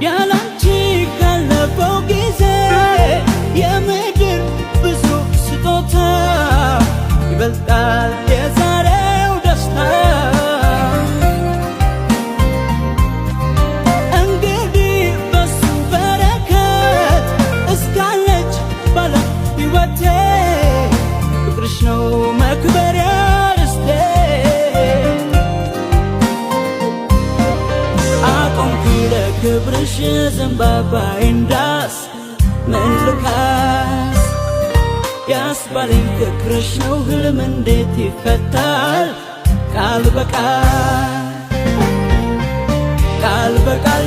ያላንቺ ካለፈው ጊዜ የምድር ብዙ ስጦታ ይበልጣል የዛሬው ደስታ። እንግዲህ በሱ በረከት እስካለች ባለ ሕይወቴ ፍቅርሽ ነው መክበሪያ ርስቴ። አቆምኩኝ ለክብርሽ ዘንባባዬን ዳስ ምን ልካስ ያስባለኝ ፍቅርሽ ነው ህልም እንዴት ይፈታል ቃል በቃል ቃል በቃል